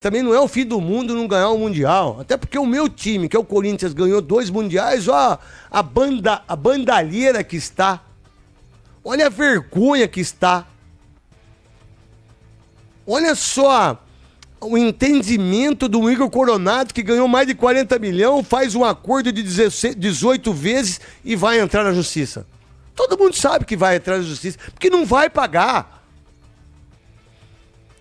Também não é o fim do mundo não ganhar o Mundial. Até porque o meu time, que é o Corinthians, ganhou 2 Mundiais. Ó, a bandalheira que está. Olha a vergonha que está. Olha só o entendimento do Igor Coronado, que ganhou mais de 40 milhões, faz um acordo de 18 vezes e vai entrar na justiça. Todo mundo sabe que vai entrar na justiça, porque não vai pagar.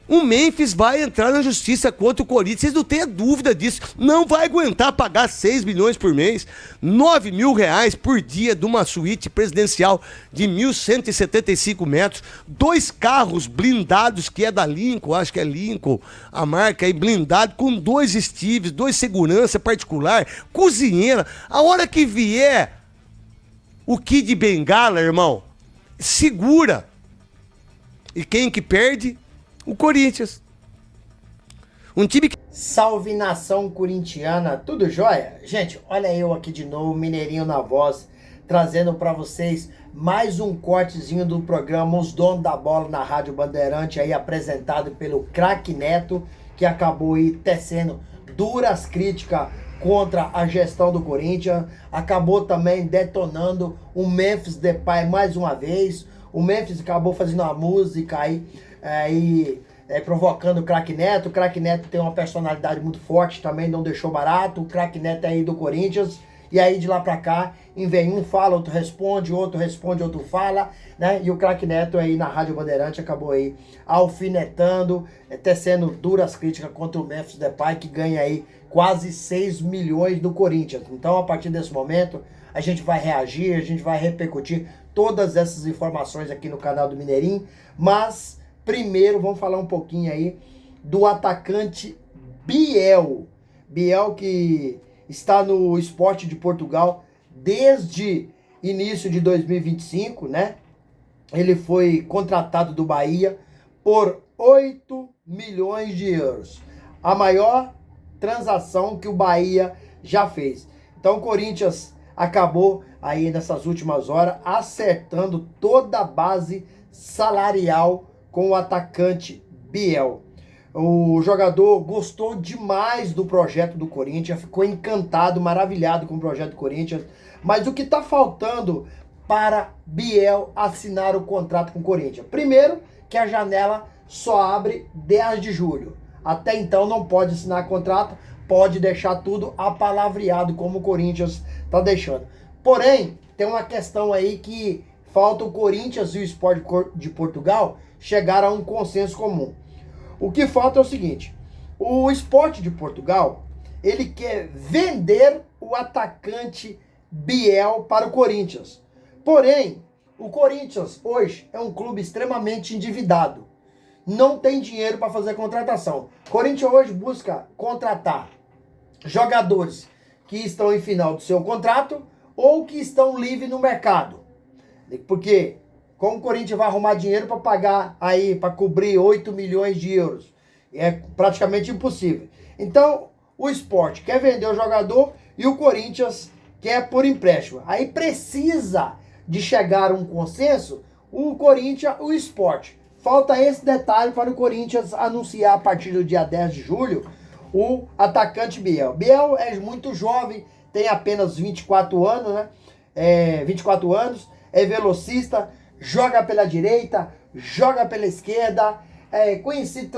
O Memphis vai entrar na justiça contra o Corinthians, vocês não tenham dúvida disso. Não vai aguentar pagar 6 milhões por mês, 9 mil reais por dia de uma suíte presidencial de 1.175 metros, 2 carros blindados, que é da Lincoln, acho que é Lincoln, a marca aí, blindado, com 2 Steves, 2 segurança particular, cozinheira. A hora que vier o Kid Bengala, irmão, segura. E quem que perde? O Corinthians. Um time que... Salve nação corintiana, tudo jóia? Gente, olha eu aqui de novo, Mineirinho na voz, trazendo pra vocês mais um cortezinho do programa Os Donos da Bola na Rádio Bandeirante, aí apresentado pelo Craque Neto, que acabou aí tecendo duras críticas contra a gestão do Corinthians, acabou também detonando o Memphis Depay mais uma vez. O Memphis acabou fazendo uma música aí, provocando o Craque Neto. O Craque Neto tem uma personalidade muito forte também, não deixou barato. O Craque Neto é aí do Corinthians. E aí de lá pra cá, vem um fala, outro responde, outro fala, né? E o Craque Neto aí na Rádio Bandeirante acabou aí alfinetando, tecendo duras críticas contra o Memphis Depay, que ganha aí quase 6 milhões do Corinthians. Então, a partir desse momento, a gente vai reagir, a gente vai repercutir todas essas informações aqui no canal do Mineirinho. Mas, primeiro, vamos falar um pouquinho aí do atacante Biel. Biel que está no Sport de Portugal desde início de 2025, né? Ele foi contratado do Bahia por 8 milhões de euros. A maior transação que o Bahia já fez. Então o Corinthians acabou aí nessas últimas horas acertando toda a base salarial com o atacante Biel. O jogador gostou demais do projeto do Corinthians, ficou encantado, maravilhado com o projeto do Corinthians. Mas o que está faltando para Biel assinar o contrato com o Corinthians? Primeiro, que a janela só abre 10 de julho. Até então não pode assinar contrato, pode deixar tudo apalavreado como o Corinthians está deixando. Porém, tem uma questão aí que falta o Corinthians e o Sport de Portugal chegar a um consenso comum. O que falta é o seguinte: o Sport de Portugal, ele quer vender o atacante Biel para o Corinthians. Porém, o Corinthians hoje é um clube extremamente endividado. Não tem dinheiro para fazer contratação. O Corinthians hoje busca contratar jogadores que estão em final do seu contrato ou que estão livres no mercado. Porque como o Corinthians vai arrumar dinheiro para pagar aí, para cobrir 8 milhões de euros? É praticamente impossível. Então, o Sport quer vender o jogador e o Corinthians quer por empréstimo. Aí precisa de chegar a um consenso, o Corinthians, o Sport. Falta esse detalhe para o Corinthians anunciar a partir do dia 10 de julho o atacante Biel. Biel é muito jovem, tem apenas 24 anos, né? 24 anos, é velocista, joga pela direita, joga pela esquerda, é conhecido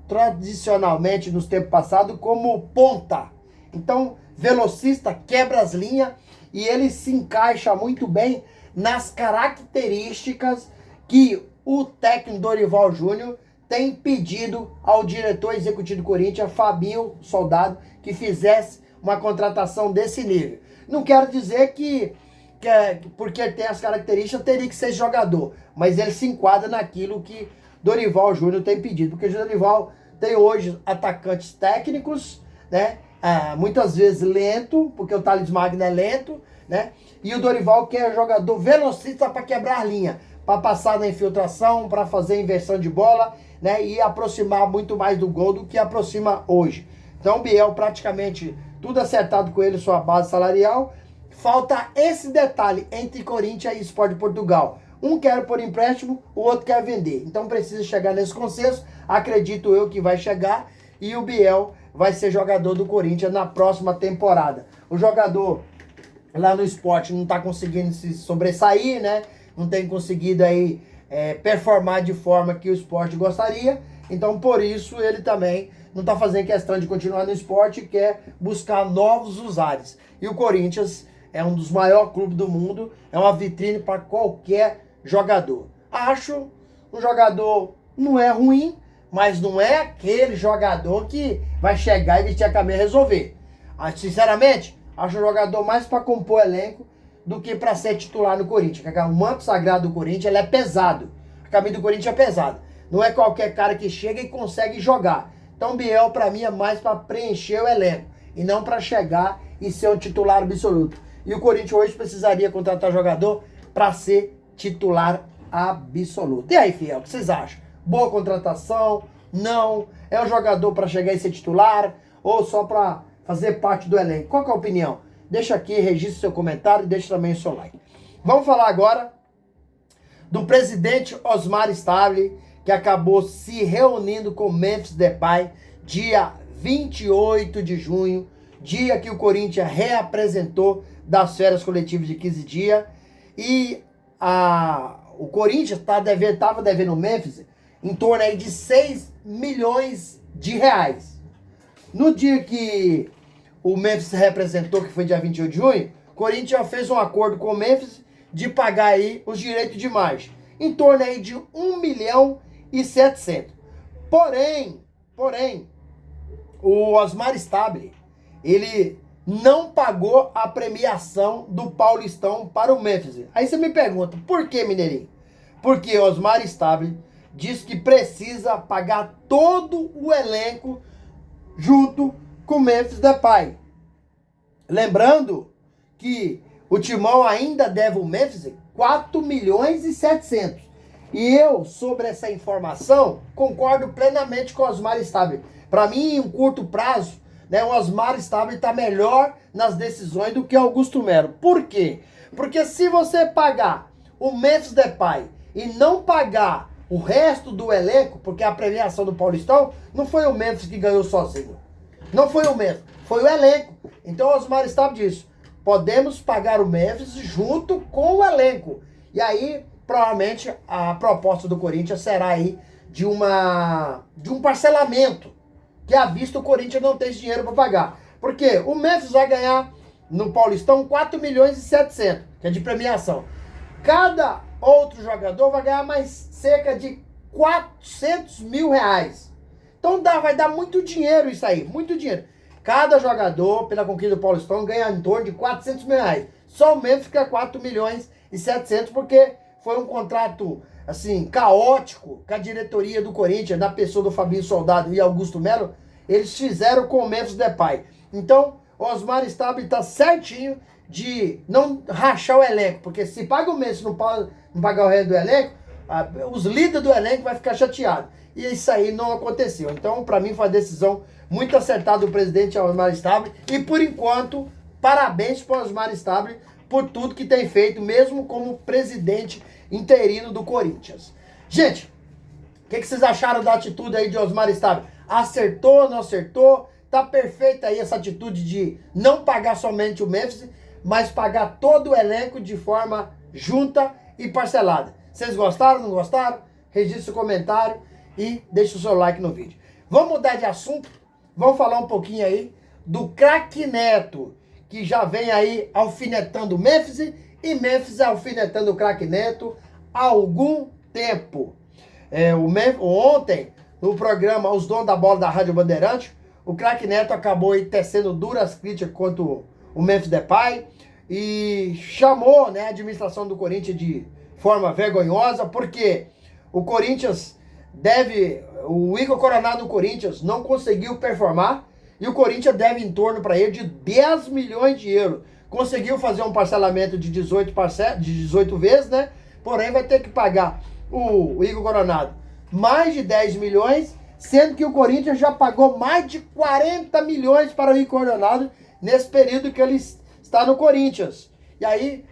tradicionalmente nos tempos passados como ponta. Então, velocista, quebra as linhas e ele se encaixa muito bem nas características que o técnico Dorival Júnior tem pedido ao diretor executivo do Corinthians, Fabinho Soldado, que fizesse uma contratação desse nível. Não quero dizer que porque ele tem as características, teria que ser jogador. Mas ele se enquadra naquilo que Dorival Júnior tem pedido. Porque o Dorival tem hoje atacantes técnicos, né? Muitas vezes lento, porque o Thales Magno é lento, né? E o Dorival quer jogador velocista para quebrar a linha, para passar na infiltração, para fazer inversão de bola, né? E aproximar muito mais do gol do que aproxima hoje. Então o Biel praticamente tudo acertado com ele, sua base salarial. Falta esse detalhe entre Corinthians e Sport de Portugal. Um quer por empréstimo, o outro quer vender. Então precisa chegar nesse consenso. Acredito eu que vai chegar. e o Biel vai ser jogador do Corinthians na próxima temporada. O jogador lá no Sport não está conseguindo se sobressair, né? Não tem conseguido aí performar de forma que o Sport gostaria. Então, por isso, ele também não está fazendo questão de continuar no Sport e quer buscar novos usares. E o Corinthians é um dos maiores clubes do mundo, é uma vitrine para qualquer jogador. Acho um jogador, não é ruim, mas não é aquele jogador que vai chegar e vestir a camisa e resolver. Sinceramente, acho um jogador mais para compor elenco do que para ser titular no Corinthians. O manto sagrado do Corinthians ele é pesado. A camisa do Corinthians é pesada. Não é qualquer cara que chega e consegue jogar. Então, Biel, para mim, é mais para preencher o elenco e não para chegar e ser um titular absoluto. E o Corinthians hoje precisaria contratar jogador para ser titular absoluto. E aí, Fiel, o que vocês acham? Boa contratação? Não? É um jogador para chegar e ser titular? Ou só para fazer parte do elenco? Qual que é a opinião? Deixa aqui, registre seu comentário e deixa também o seu like. Vamos falar agora do presidente Osmar Stable, que acabou se reunindo com Memphis Depay dia 28 de junho, dia que o Corinthians reapresentou das férias coletivas de 15 dias. E o Corinthians estava devendo o Memphis em torno aí de 6 milhões de reais. No dia que o Memphis se representou, que foi dia 28 de junho, o Corinthians fez um acordo com o Memphis de pagar aí os direitos de imagem, em torno aí de 1 milhão e 700. Porém, o Osmar Stable, ele não pagou a premiação do Paulistão para o Memphis. Aí você me pergunta, por que, Mineirinho? Porque Osmar Stable diz que precisa pagar todo o elenco junto com o Memphis Depay. Lembrando que o Timão ainda deve o Memphis 4 milhões e 700. E eu, sobre essa informação, concordo plenamente com o Osmar Stable. Para mim, em um curto prazo, né, o Osmar Stable está melhor nas decisões do que Augusto Melo. Por quê? Porque se você pagar o Memphis Depay e não pagar o resto do elenco, porque a premiação do Paulistão não foi o Memphis que ganhou sozinho. Não foi o Memphis, foi o elenco. Então o Osmar Stable disse, podemos pagar o Memphis junto com o elenco. E aí, provavelmente, a proposta do Corinthians será aí de um parcelamento, que à vista o Corinthians não tem dinheiro para pagar. Porque o Memphis vai ganhar no Paulistão 4 milhões e 700, que é de premiação. Cada outro jogador vai ganhar mais cerca de 400 mil reais. Então vai dar muito dinheiro isso aí, muito dinheiro. Cada jogador, pela conquista do Paulistão, ganha em torno de 400 mil reais. Só o Memphis fica 4 milhões e 700, porque foi um contrato, assim, caótico, com a diretoria do Corinthians, na pessoa do Fabinho Soldado e Augusto Melo, eles fizeram com o Memphis Depay. Então, o Osmar Stable está certinho de não rachar o elenco, porque se paga o Memphis e não pagar o resto do elenco, os líderes do elenco vão ficar chateados. E isso aí não aconteceu. Então, para mim, foi uma decisão muito acertada do presidente Osmar Stable. E, por enquanto, parabéns para o Osmar Stable por tudo que tem feito, mesmo como presidente interino do Corinthians. Gente, o que vocês acharam da atitude aí de Osmar Stable? Acertou, não acertou? Tá perfeita aí essa atitude de não pagar somente o Memphis, mas pagar todo o elenco de forma junta e parcelada. Vocês gostaram, não gostaram? Registre o comentário e deixe o seu like no vídeo. Vamos mudar de assunto? Vamos falar um pouquinho aí do craque Neto, que já vem aí alfinetando o Memphis e Memphis alfinetando o craque Neto há algum tempo. Ontem, no programa Os Donos da Bola da Rádio Bandeirante, o craque Neto acabou aí tecendo duras críticas contra o Memphis Depay e chamou, né, a administração do Corinthians de forma vergonhosa, porque o Corinthians o Igor Coronado do Corinthians não conseguiu performar e o Corinthians deve em torno para ele de 10 milhões de euros. Conseguiu fazer um parcelamento de 18 vezes, né? Porém vai ter que pagar o Igor Coronado mais de 10 milhões, sendo que o Corinthians já pagou mais de 40 milhões para o Igor Coronado nesse período que ele está no Corinthians. E aí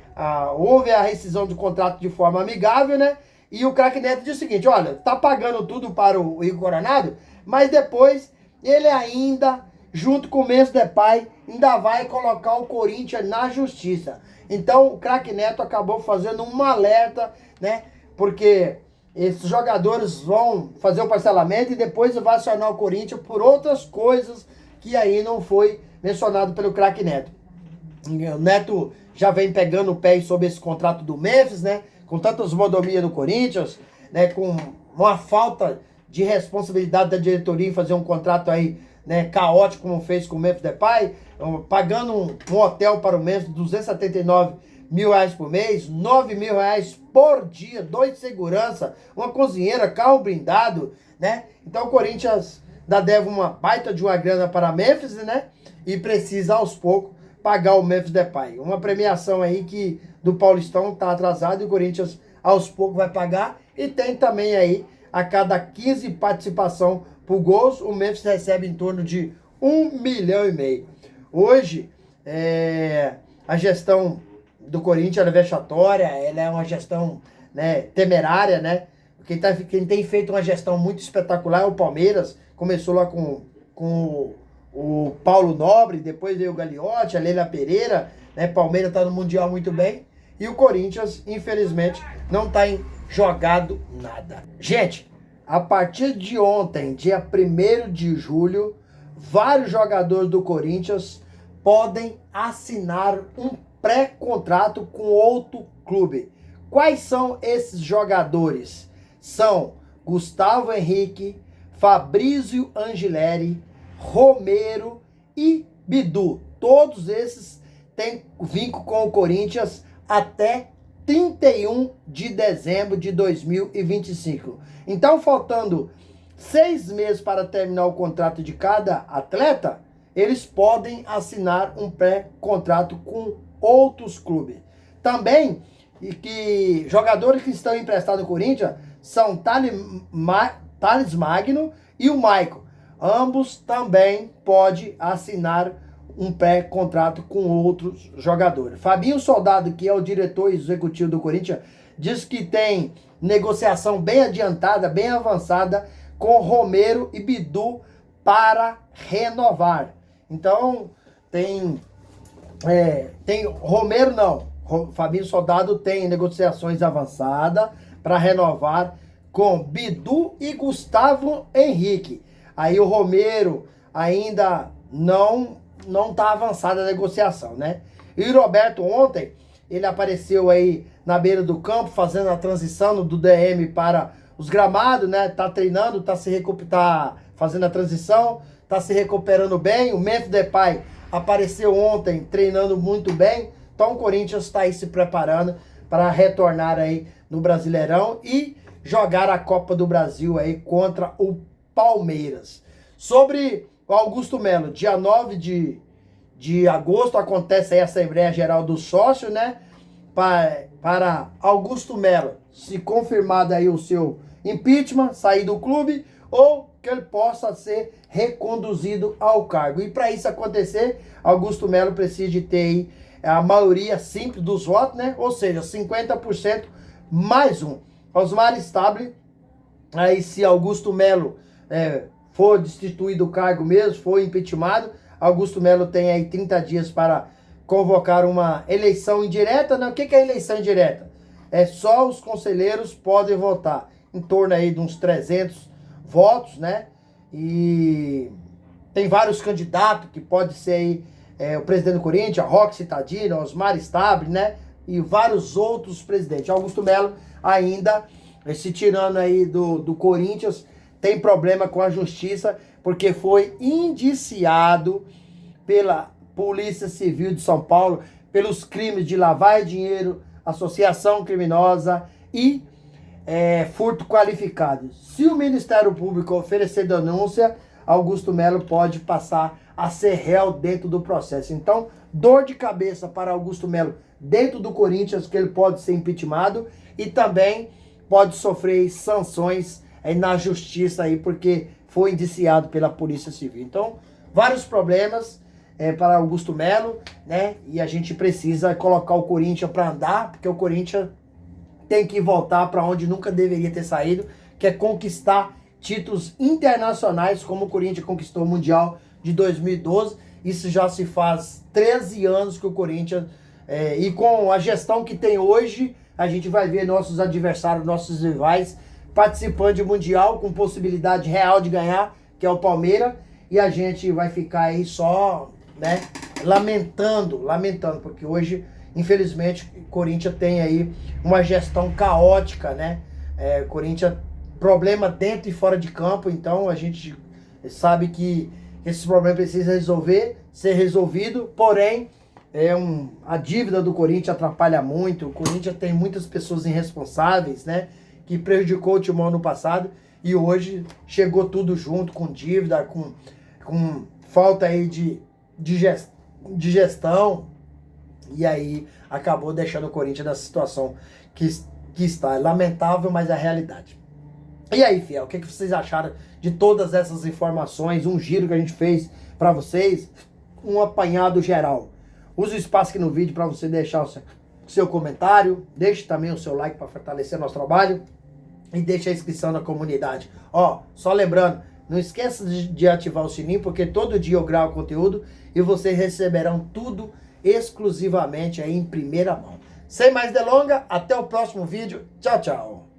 houve a rescisão do contrato de forma amigável, né? E o craque Neto disse o seguinte, olha, tá pagando tudo para o Igor Coronado, mas depois ele ainda, junto com o Memphis Depay, ainda vai colocar o Corinthians na justiça. Então o craque Neto acabou fazendo um alerta, né? Porque esses jogadores vão fazer o parcelamento e depois vai acionar o Corinthians por outras coisas que aí não foi mencionado pelo craque Neto. O Neto já vem pegando o pé sobre esse contrato do Memphis, né? Com tantas mordomias do Corinthians, né? Com uma falta de responsabilidade da diretoria em fazer um contrato aí, né, caótico como fez com o Memphis Depay, pagando um hotel para o Memphis, 279 mil reais por mês, 9 mil reais por dia, 2 de segurança, uma cozinheira, carro blindado, né? Então o Corinthians ainda deve uma baita de uma grana para Memphis, né? E precisa aos poucos pagar o Memphis Depay. Uma premiação aí que do Paulistão tá atrasado e o Corinthians aos poucos vai pagar. E tem também aí, a cada 15 participação por gols, o Memphis recebe em torno de 1,5 milhão. Hoje, a gestão do Corinthians é vexatória, ela é uma gestão, né, temerária, né? Quem tem feito uma gestão muito espetacular é o Palmeiras. Começou lá com o Paulo Nobre, depois veio o Gagliotti, a Leila Pereira, né? Palmeiras está no Mundial muito bem. E o Corinthians, infelizmente, não está jogado nada. Gente, a partir de ontem, dia 1º de julho, vários jogadores do Corinthians podem assinar um pré-contrato com outro clube. Quais são esses jogadores? São Gustavo Henrique, Fabrício Angileri, Romero e Bidu. Todos esses têm vínculo com o Corinthians até 31 de dezembro de 2025. Então, faltando 6 meses para terminar o contrato de cada atleta, eles podem assinar um pré-contrato com outros clubes. Também, que jogadores que estão emprestados no Corinthians são Thales Magno e o Maicon. Ambos também podem assinar um pré-contrato com outros jogadores. Fabinho Soldado, que é o diretor executivo do Corinthians, diz que tem negociação bem adiantada, bem avançada com Romero e Bidu para renovar. Então, tem Romero não. Fabinho Soldado tem negociações avançadas para renovar com Bidu e Gustavo Henrique. Aí o Romero ainda não está avançada a negociação, né? E o Roberto ontem, ele apareceu aí na beira do campo, fazendo a transição do DM para os gramados, né? Tá treinando, tá fazendo a transição, tá se recuperando bem. O Memphis Depay apareceu ontem treinando muito bem. Então o Corinthians está aí se preparando para retornar aí no Brasileirão e jogar a Copa do Brasil aí contra o Palmeiras. Sobre o Augusto Melo, dia 9 de agosto acontece aí a Assembleia Geral dos Sócios, né? Para Augusto Melo, se confirmado aí o seu impeachment, sair do clube, ou que ele possa ser reconduzido ao cargo. E para isso acontecer, Augusto Melo precisa de ter aí a maioria simples dos votos, né? Ou seja, 50% mais um. Osmar Stable, aí se Augusto Melo for destituído do cargo mesmo, for impeachmentado, Augusto Melo tem aí 30 dias para convocar uma eleição indireta, né? O que é eleição indireta? É só os conselheiros podem votar, em torno aí de uns 300 votos, né? E tem vários candidatos que pode ser aí o presidente do Corinthians, Roque Citadino, Osmar Stable, né? E vários outros presidentes. Augusto Melo ainda, se tirando aí do Corinthians, tem problema com a justiça, porque foi indiciado pela Polícia Civil de São Paulo pelos crimes de lavagem de dinheiro, associação criminosa e furto qualificado. Se o Ministério Público oferecer denúncia, Augusto Melo pode passar a ser réu dentro do processo. Então, dor de cabeça para Augusto Melo dentro do Corinthians, que ele pode ser impeachmentado e também pode sofrer sanções na justiça aí, porque foi indiciado pela Polícia Civil. Então, vários problemas para Augusto Melo, né? E a gente precisa colocar o Corinthians para andar, porque o Corinthians tem que voltar para onde nunca deveria ter saído, que é conquistar títulos internacionais, como o Corinthians conquistou o Mundial de 2012. Isso já se faz 13 anos que o Corinthians... e com a gestão que tem hoje, a gente vai ver nossos adversários, nossos rivais, participando de Mundial, com possibilidade real de ganhar, que é o Palmeiras. E a gente vai ficar aí só, né, lamentando, porque hoje, infelizmente, o Corinthians tem aí uma gestão caótica, né? Corinthians, problema dentro e fora de campo, então a gente sabe que esse problema precisa ser resolvido, porém, a dívida do Corinthians atrapalha muito. O Corinthians tem muitas pessoas irresponsáveis, né, que prejudicou o Timão no passado, e hoje chegou tudo junto, com dívida, com falta aí de gestão, e aí acabou deixando o Corinthians nessa situação que está. É lamentável, mas é a realidade. E aí, fiel, o que vocês acharam de todas essas informações, um giro que a gente fez para vocês, um apanhado geral? Use o espaço aqui no vídeo para você deixar o seu comentário, deixe também o seu like para fortalecer nosso trabalho e deixe a inscrição na comunidade. Ó, só lembrando, não esqueça de ativar o sininho, porque todo dia eu gravo conteúdo e vocês receberão tudo exclusivamente aí em primeira mão. Sem mais delongas, até o próximo vídeo. Tchau, tchau.